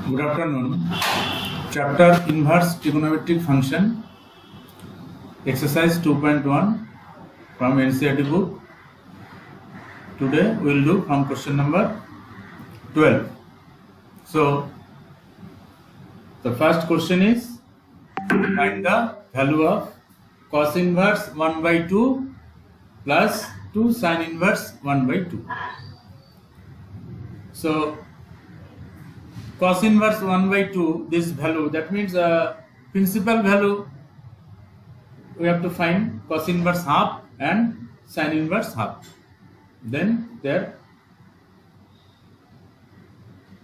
Good afternoon. Chapter Inverse Trigonometric Function, Exercise 2.1 from NCERT book. Today we will do from question number 12. So, the first question is, find the value of cos inverse 1 by 2 plus 2 sin inverse 1 by 2. So, cos inverse 1 by 2, this value, that means principal value, we have to find cos inverse half and sin inverse half. Then their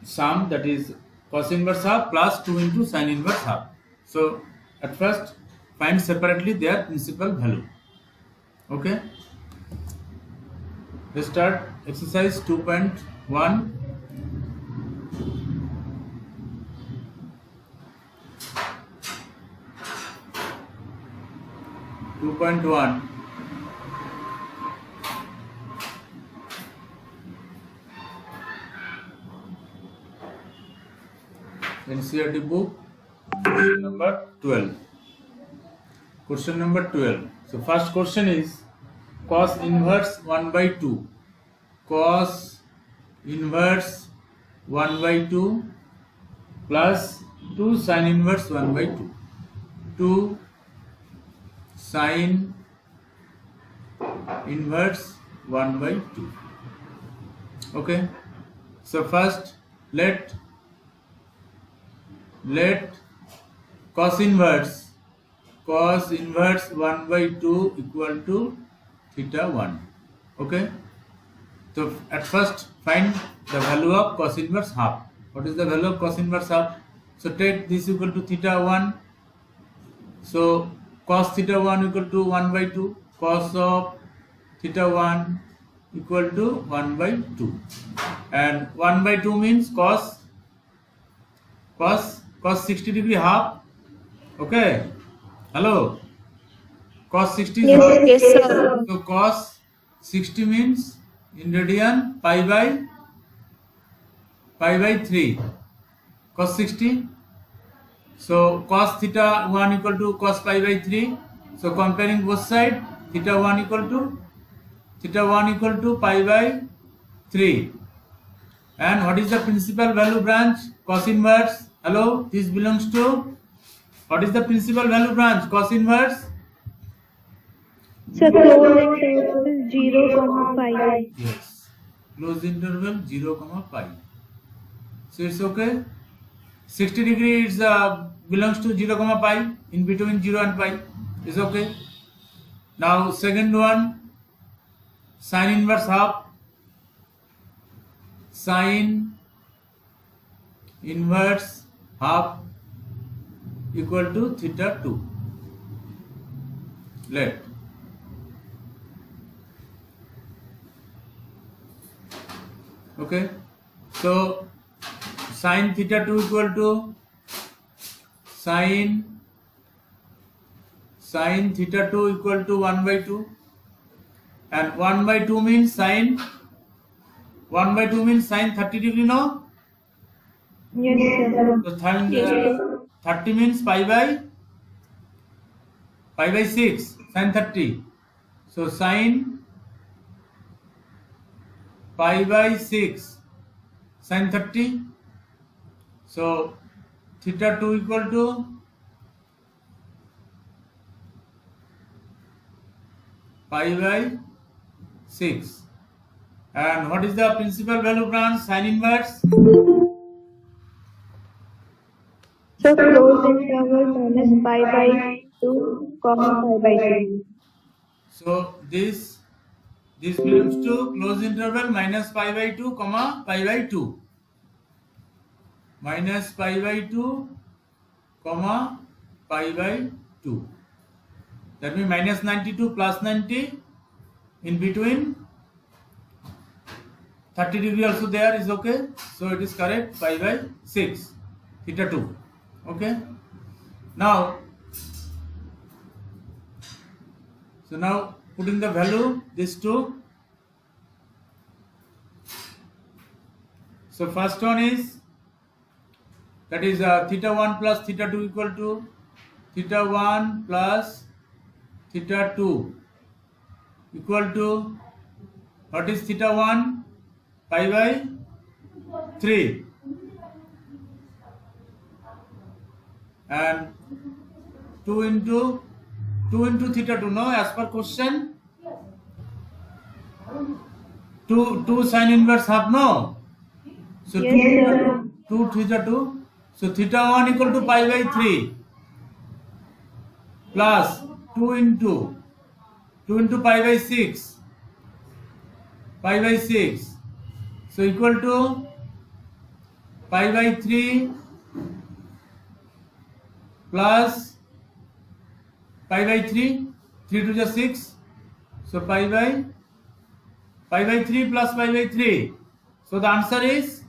sum, that is cos inverse half plus 2 into sin inverse half. So at first find separately their principal value. Okay. Let's start exercise 2.1. NCERT book, question number 12. Question number 12. So first question is cos inverse 1 by 2. Cos inverse 1 by 2 plus 2 sin inverse 1 by 2. 2 sin inverse 1 by 2. Okay. So first let cos inverse 1 by 2 equal to theta 1. Okay. So at first find the value of cos inverse half. What is the value of cos inverse half? So take this equal to theta 1. So cos theta 1 equal to 1 by 2. Cos of theta 1 equal to 1 by 2. And 1 by 2 means cos 60 degree half. Okay. Hello. Cos 60 is half. Yes, sir. So cos 60 means in radian pi by 3. Cos 60. So cos theta 1 equal to cos pi by 3. So comparing both sides, theta 1 equal to pi by 3. And what is the principal value branch? Cos inverse. Hello, this belongs to, what is the principal value branch? Cos inverse. So close interval 0, pi. Yes. Close interval 0, pi. So it's okay. 60 degree is belongs to 0, pi. In between 0 and pi is okay. Now second one, sin inverse half. Sin inverse half equal to theta 2. Let. Okay. So sin theta 2 equal to sin theta 2 equal to 1 by 2. And 1 by 2 means sin 30 degree, no? Yes, sir. So 30 means pi by 6, sin 30. So sin pi by 6, sin 30. So theta 2 equal to pi by 6. And what is the principal value branch? Sin inverse. So close interval minus pi by 2, pi by 2. So this belongs to close interval minus pi by 2, pi by 2. Minus pi by 2, pi by 2. That means minus 92 plus 90. In between 30 degree also there is okay. So it is correct, pi by 6, theta 2. Okay. Now putting the value, these two. So first one is that is theta 1 plus theta 2 equal to theta 1 plus theta 2 equal to, what is theta 1? Pi by 3. And 2 into theta 2, no, as per question? 2 sin inverse half, no? So Yes, sir. 2 theta 2. So theta 1 equal to pi by 3 plus 2 into pi by 6. Pi by 6. So equal to pi by 3 plus pi by 3. 3 to the 6. So pi by 3 plus pi by 3. So the answer is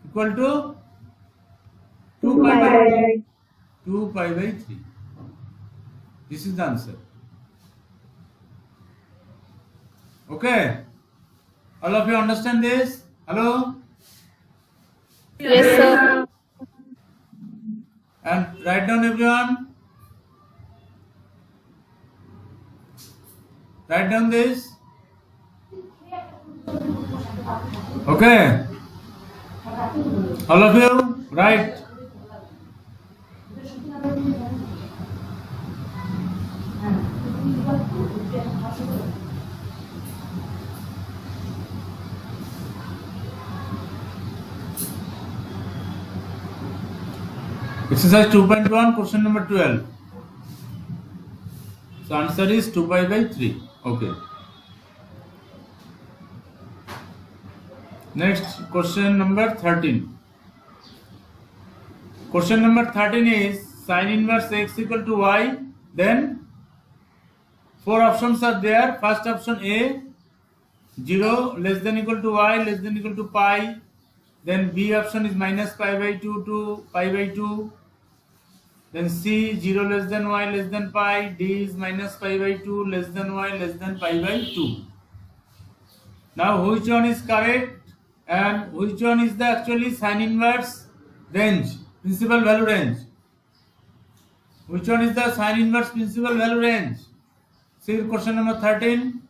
equal to 2 pi by 2 pi by 3. This is the answer. Okay. All of you understand this? Hello? Yes, sir. And write down, everyone. Write down this. Okay. All of you, write. Exercise 2.1, question number 12. So answer is 2 pi by 3. Okay. Next, question number 13. Question number 13 is sin inverse x equal to y. Then 4 options are there. First option A, 0 less than equal to y less than equal to pi. Then B option is minus pi by 2 to pi by 2. Then C, 0 less than y less than pi. D is minus pi by 2 less than y less than pi by 2. Now which one is correct and which one is the actually sin inverse range, principal value range? Which one is the sin inverse principal value range? See question number 13.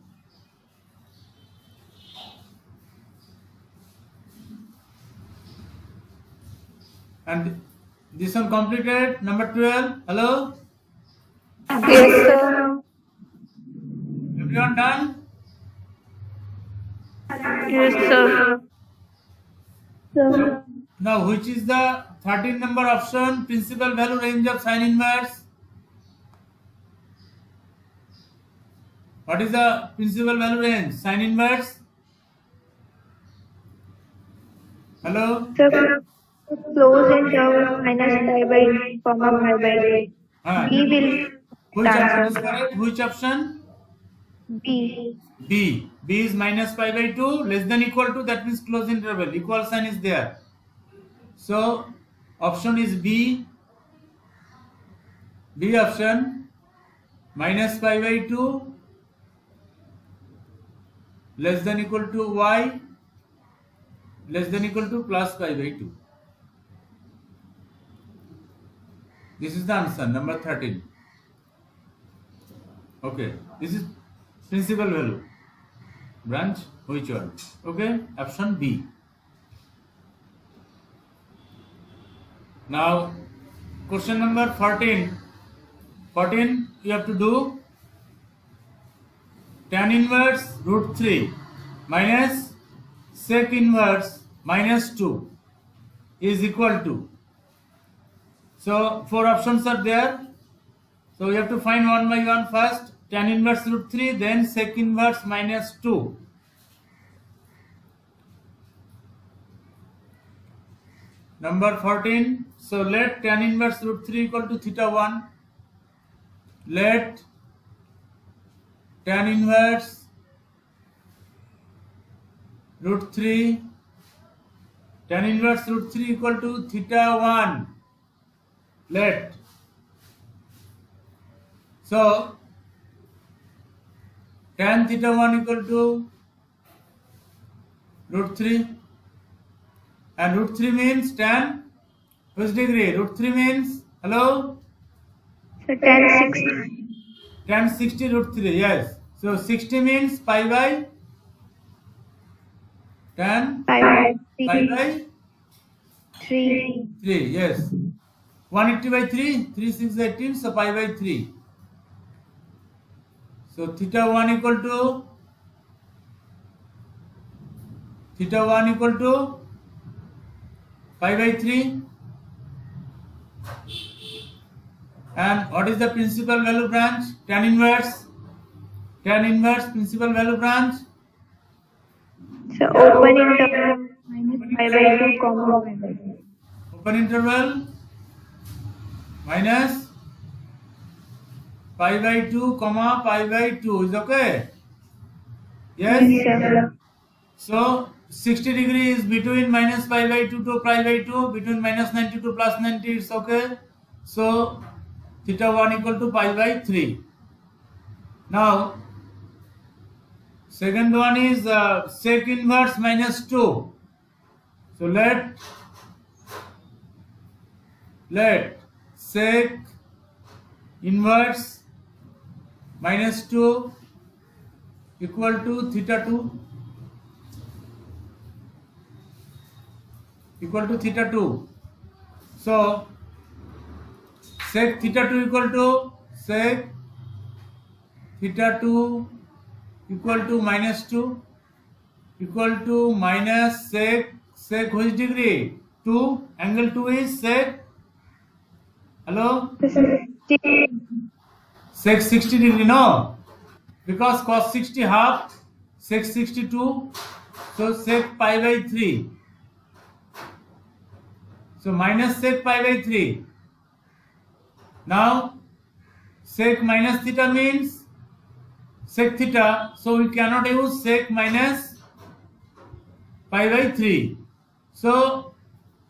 And this one completed. Number 12. Hello? Yes, sir. Everyone done? Yes, sir. Sir. Now which is the 13 number option, principal value range of sin inverse? What is the principal value range? Sin inverse? Hello? Sir, close interval minus pi by comma pi by Ah, B will which option is answer. correct? Which option? B. B. B is minus pi by 2 less than equal to, that means close interval. Equal sign is there. So option is B. B option, minus pi by 2 less than equal to y less than equal to plus pi by 2. This is the answer, number 13. Okay, this is principal value. Branch, which one? Okay, option B. Now, question number 14. 14, you have to do tan inverse root 3 minus sec inverse minus 2 is equal to. So 4 options are there. So you have to find one by one. First tan inverse root 3, then sec inverse minus 2. Number 14. So let tan inverse root 3 equal to theta 1. Let tan inverse root 3 equal to theta 1. Let. So tan theta 1 equal to root 3, and root 3 means tan Which degree? Root 3 means, hello? So tan 60. Tan 60 root 3, yes. So 60 means pi by tan Pi by pi 3. by 3. 3, yes. 180 by 3, 3 6 18, so pi by 3. So theta 1 equal to pi by 3. And what is the principal value branch? Tan inverse principal value branch. So open interval minus pi by 2 comma pi by 2. Open interval minus pi by 2 comma pi by 2 is okay. Yes. Yes, sir. So 60 degree is between minus pi by 2 to pi by 2, between minus 90 to plus 90, it's okay. So theta 1 equal to pi by 3. Now second one is sec inverse minus 2. So let sec inverse minus 2 equal to theta 2 equal to theta 2. So sec theta 2 equal to sec theta 2 equal to minus 2 equal to minus sec which degree? 2. Angle 2 is sec, hello? Sec 60 degree, no? Because cos 60 half, sec 62, so sec pi by 3. So minus sec pi by 3. Now sec minus theta means sec theta, so we cannot use sec minus pi by 3. So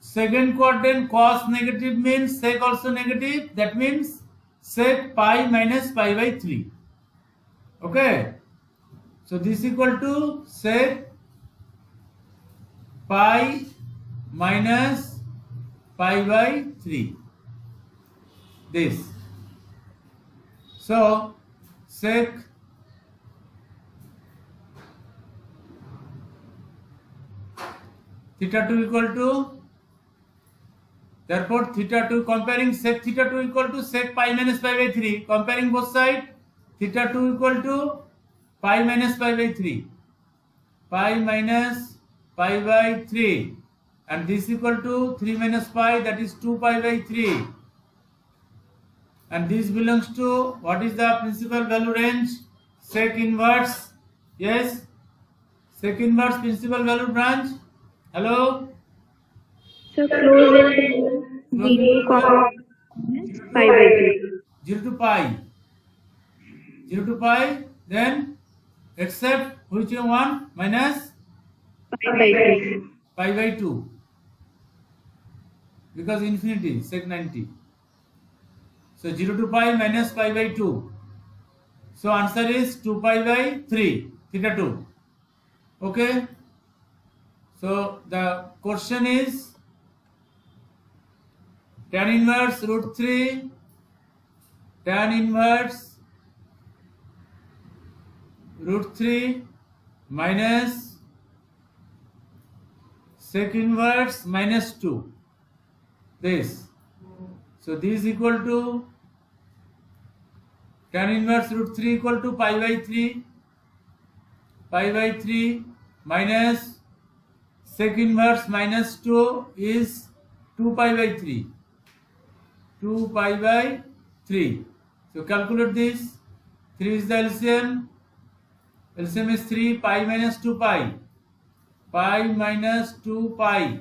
second quadrant cos negative means sec also negative, that means sec pi minus pi by 3. Okay, so this equal to sec pi minus pi by 3, this. So sec theta 2 equal to, therefore theta 2, comparing sec theta 2 equal to sec pi minus pi by 3, comparing both sides, theta 2 equal to pi minus pi by 3, pi minus pi by 3, and this equal to 3 minus pi, that is 2 pi by 3, and this belongs to, what is the principal value range? Sec inverse, yes, sec inverse principal value branch, hello? So close interval 0 comma minus pi by 2. 0 to pi, then except which one? Minus Pi by 2. pi by 2, because infinity, sec 90. So 0 to pi minus pi by 2. So answer is 2 pi by 3, theta 2. Okay. So the question is tan inverse root 3, tan inverse root 3 minus sec inverse minus 2, this. So this is equal to tan inverse root 3 equal to pi by 3 minus sec inverse minus 2 is 2 pi by 3. 2 pi by 3. So calculate this. 3 is the LCM. LCM is 3, pi minus 2 pi. Pi minus 2 pi.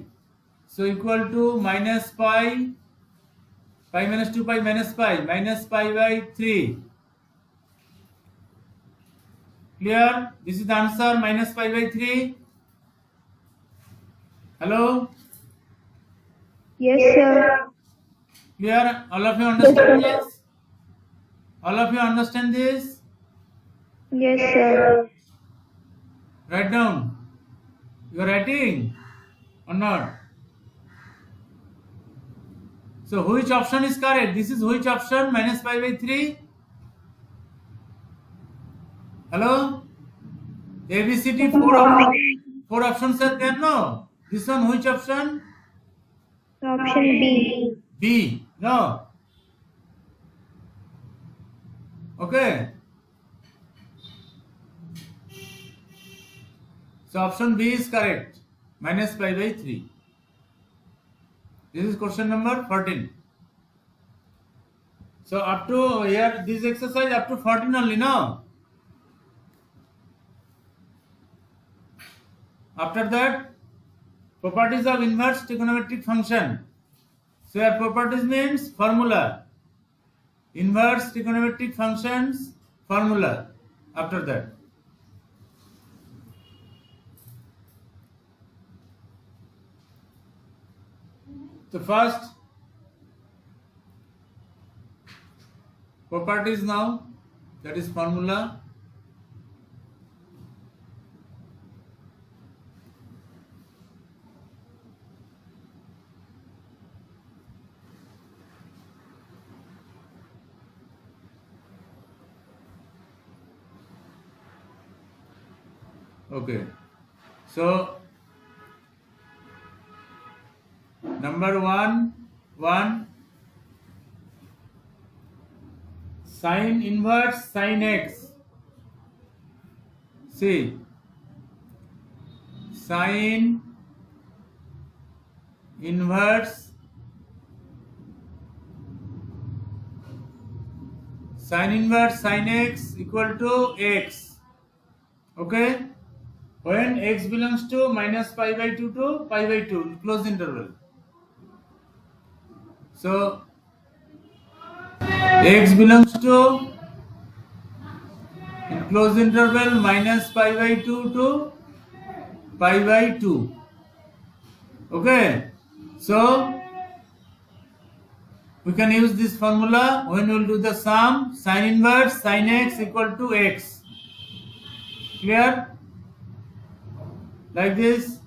So equal to minus pi. Pi minus 2 pi minus pi. Minus pi by 3. Clear? This is the answer, minus pi by 3. Hello? Yes, sir. Clear? All of you understand this? All of you understand this? Yes, sir. Write down. You are writing or not? So which option is correct? This is which option? Minus pi by 3. Hello? ABCD, four options are there, no? This one, which option? Option B. B. No. Okay. So option B is correct. Minus pi by 3. This is question number 14. So up to here, this exercise up to 14 only, no? After that, properties of inverse trigonometric function. So here properties means formula. Inverse trigonometric functions formula. After that. So first properties now, that is formula. Okay. So number one, sine inverse sin x. See, sine inverse sin x equal to x. Okay. When x belongs to minus pi by 2 to pi by 2, closed interval. So x belongs to in closed interval minus pi by 2 to pi by 2. Okay. So we can use this formula when we will do the sum sin inverse sin x equal to x. Clear? Like this.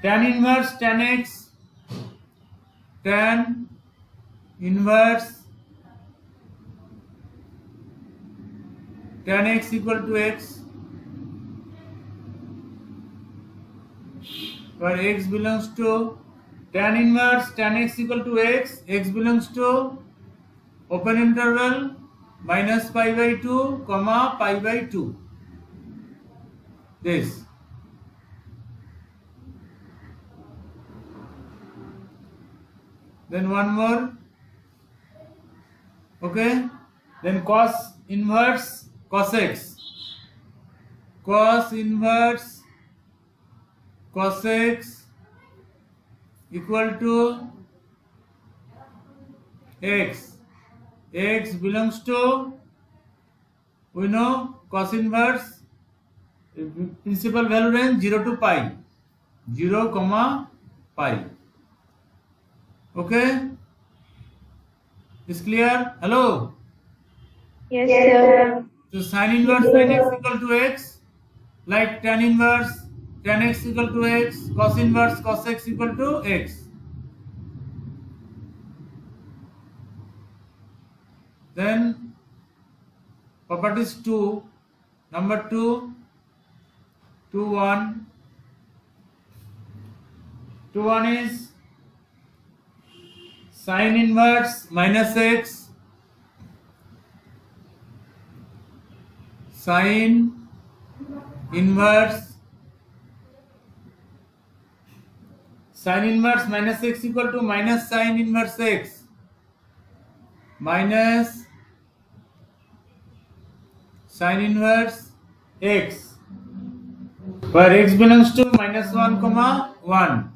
Tan inverse tan x, tan inverse tan x equal to x, where x belongs to tan inverse tan x equal to x, x belongs to open interval minus pi by 2 comma pi by 2. This. Then one more. Okay. Then cos inverse cos x. Cos inverse cos x equal to x. X belongs to, we know, cos inverse principal value range 0 to pi. 0 comma pi. Okay? Is clear? Hello? Yes, sir. So sin inverse sin x equal to x, like tan inverse tan x equal to x, cos inverse cos x equal to x. Then properties 2, number 2, 1 is sin inverse minus x, sin inverse minus x equal to minus sin inverse x, minus sin inverse x, where x belongs to minus 1 comma 1,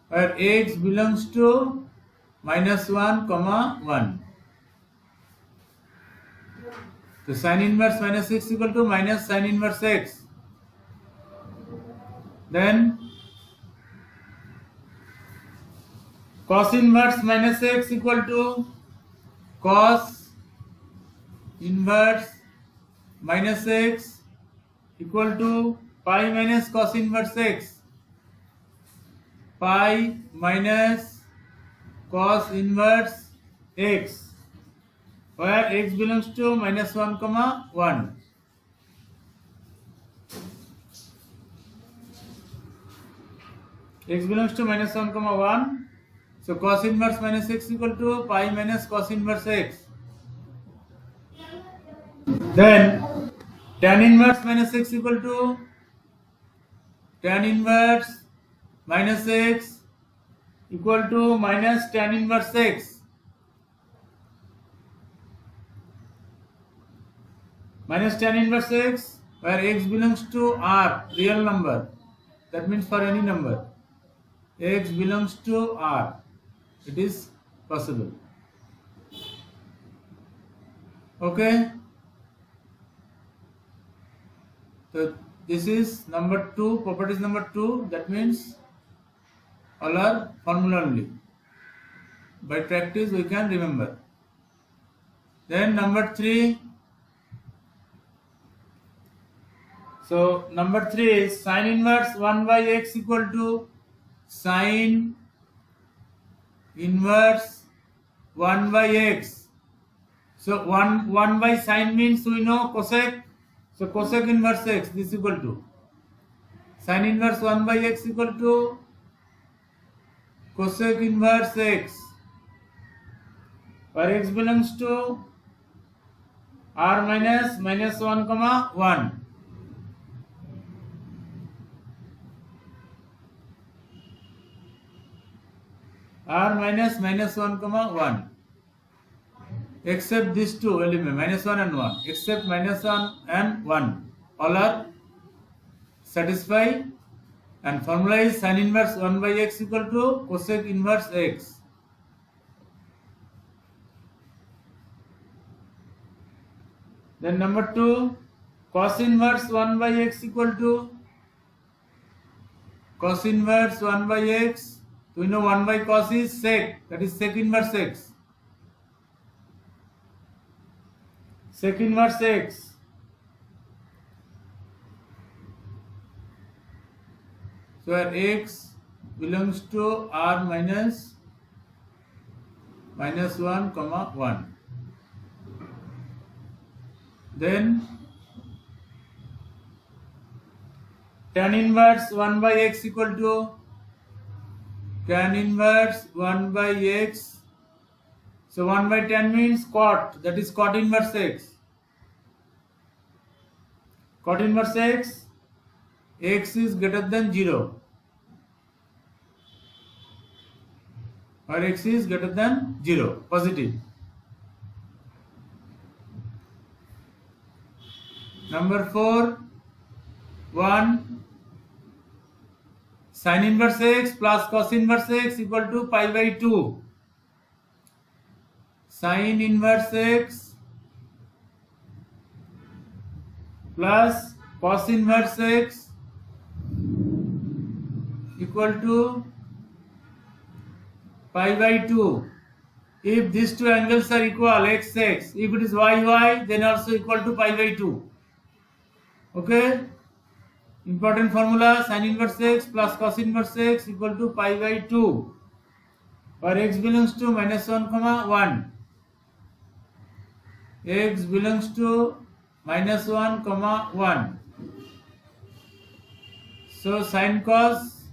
where x belongs to minus 1 comma 1. So sin inverse minus x equal to minus sin inverse x. Then cos inverse minus x equal to cos inverse minus x equal to pi minus cos inverse x. pi minus cos inverse x, where x belongs to minus 1 comma 1. X belongs to minus 1 comma 1. So cos inverse minus x equal to pi minus cos inverse x. Then tan inverse minus x equal to tan inverse minus x equal to minus tan inverse x. Minus tan inverse x, where x belongs to R, real number. That means for any number. X belongs to R. It is possible. Okay. So this is number 2, properties number 2. That means all are formula only. By practice we can remember. Then number 3. So number 3 is sin inverse 1 by x equal to sin inverse 1 by x. So 1 by sin means we know cosec. So cosec inverse x, this is equal to sin inverse 1 by x equal to cosec inverse x, where x belongs to R minus 1 comma 1. R minus 1 comma 1. Except these two elements, minus 1 and 1. Except minus 1 and 1. All are satisfied, and formula is sin inverse 1 by x equal to cosec inverse x. Then number 2, cos inverse 1 by x equal to cos inverse 1 by x. We know 1 by cos is sec, that is sec inverse x. Sec inverse x. So where x belongs to R minus 1 comma 1. Then tan inverse 1 by x equal to tan inverse 1 by x. So 1 by tan means cot, that is cot inverse x. Cot inverse x, x is greater than 0. Or x is greater than 0, positive. Number 4, 1, sin inverse x plus cos inverse x equal to pi by 2. Sin inverse x plus cos inverse x equal to pi by 2. If these two angles are equal, x, if it is y, then also equal to pi by 2. Okay? Important formula, sin inverse x plus cos inverse x equal to pi by 2, where x belongs to minus 1 comma 1. X belongs to minus 1 comma 1. So sin cos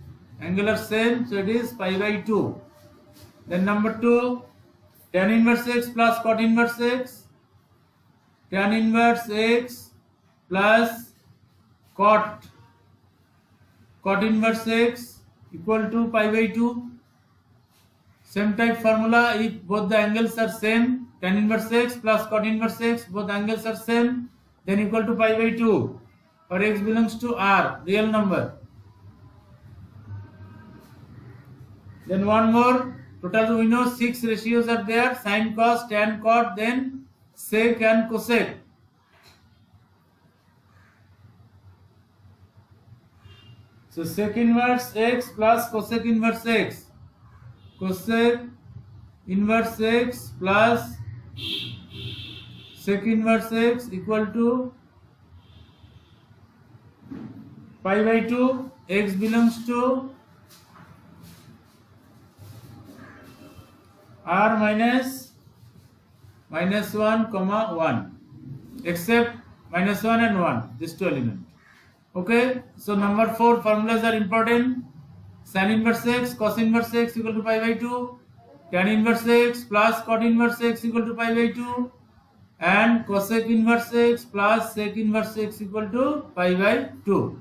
angle are same, so it is pi by 2. Then number 2, tan inverse x plus cot inverse x. Tan inverse x plus cot inverse x equal to pi by 2. Same type formula, if both the angles are same, tan inverse x plus cot inverse x, both angles are same, then equal to pi by 2, or x belongs to R, real number. Then one more, total we know 6 ratios are there, sin, cos, tan, cot, then sec and cosec. So sec inverse x plus cosec inverse x. Cosec inverse x plus sec inverse x equal to pi by 2. X belongs to r minus 1 comma 1, except minus 1 and 1, these two elements. Okay, so number 4 formulas are important. Sin inverse x, cos inverse x equal to pi by 2, tan inverse x plus cot inverse x equal to pi by 2, and cosec inverse x plus sec inverse x equal to pi by 2.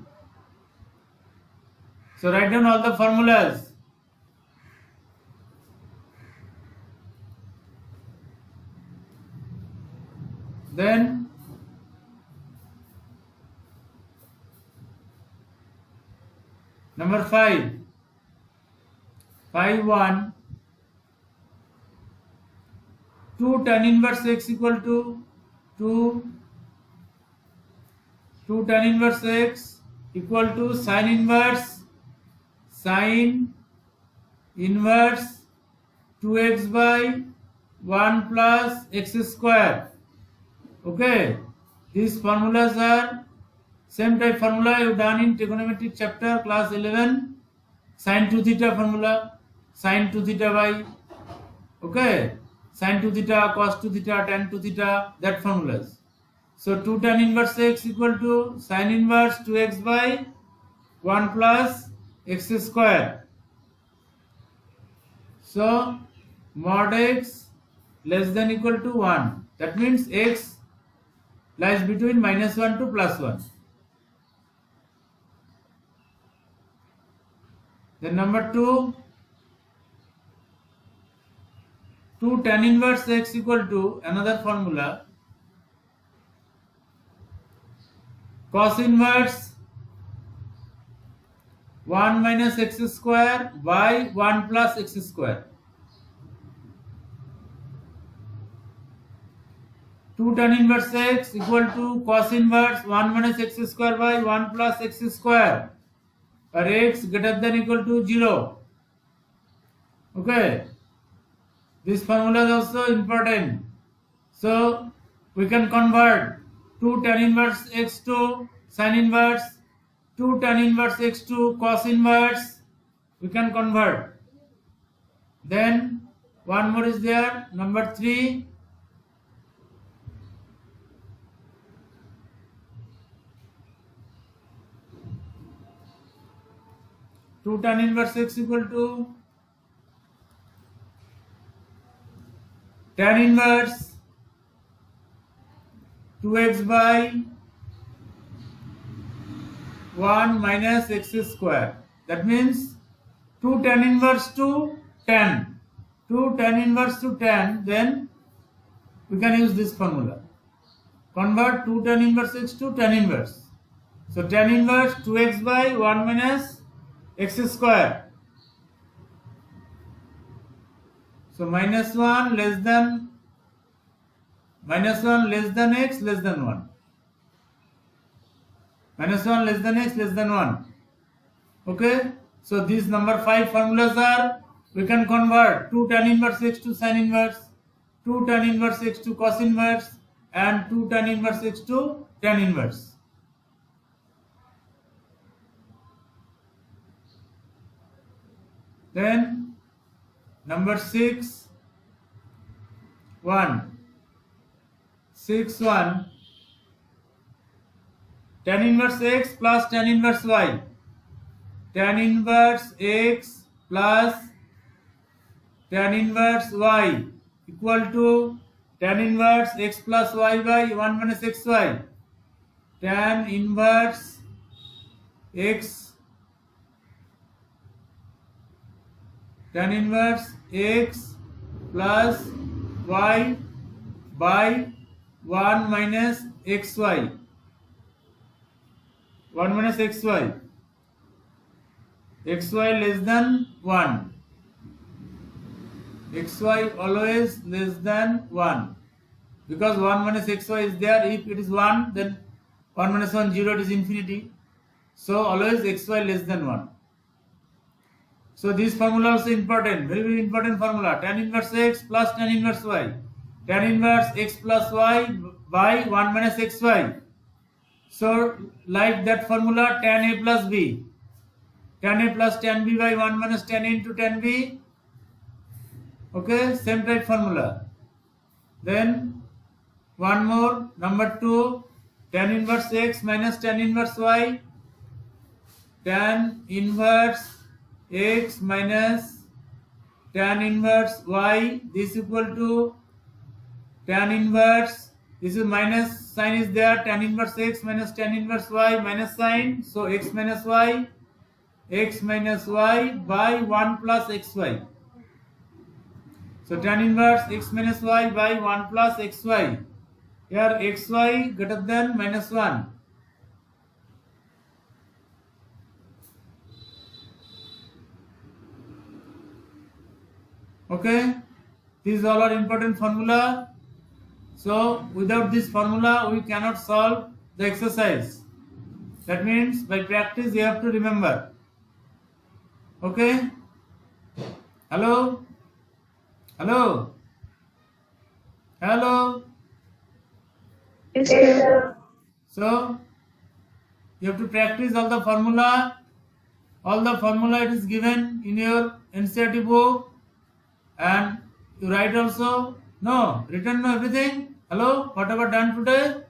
So write down all the formulas. Then number 5, 1, 2 tan inverse x equal to 2 tan inverse x equal to sin inverse 2x by 1 plus x square. Okay, these formulas are same type formula you done in trigonometric chapter class 11, sin 2 theta formula, sin 2 theta by, okay, sin 2 theta, cos 2 theta, tan 2 theta, that formulas. So 2 tan inverse x equal to sin inverse 2x by 1 plus x square. So mod x less than equal to 1. That means x lies between minus 1 to plus 1. Then number 2 tan inverse x equal to another formula, cos inverse 1 minus x square by 1 plus x square. 2 tan inverse x equal to cos inverse 1 minus x square by 1 plus x square, where x greater than equal to 0. Okay, this formula is also important. So we can convert 2 tan inverse x to sin inverse, 2 tan inverse x to cos inverse, we can convert. Then one more is there, number 3, 2 tan inverse x equal to tan inverse 2x by 1 minus x square. That means 2 tan inverse to tan. 2 tan inverse to tan, then we can use this formula. Convert 2 tan inverse x to tan inverse. So tan inverse 2x by 1 minus x square. So minus 1 less than x less than 1. Minus 1 less than x less than 1. Okay. So these number 5 formulas are, we can convert 2 tan inverse x to sin inverse, 2 tan inverse x to cos inverse, and 2 tan inverse x to tan inverse. Then number 6, 1, tan inverse x plus tan inverse y. Tan inverse x plus tan inverse y equal to tan inverse x plus y by 1 minus xy. Tan inverse x plus y by 1 minus xy. 1 minus xy. Xy less than 1. Xy always less than 1. Because 1 minus xy is there. If it is 1, then 1 minus 1, 0, it is infinity. So always xy less than 1. So this formula also important, very very important formula. Tan inverse x plus tan inverse y. Tan inverse x plus y by 1 minus xy. So like that formula, tan a plus b. Tan a plus tan b by 1 minus tan a into tan b. Okay, same type formula. Then one more, number 2, tan inverse x minus tan inverse y. Tan inverse x minus tan inverse y, this equal to tan inverse, this is minus sign is there, tan inverse x minus tan inverse y minus sign, so x minus y by 1 plus xy. So tan inverse x minus y by 1 plus xy. Here xy greater than minus 1. Okay, these all are important formula. So without this formula we cannot solve the exercise. That means by practice you have to remember. Okay? Hello? Hello? Hello? Yes, sir. So you have to practice all the formula. All the formula it is given in your NCERT book, and you write also. No, written no everything. Hello? Whatever done today?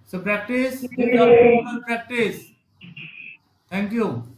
So practice. Practice. Thank you.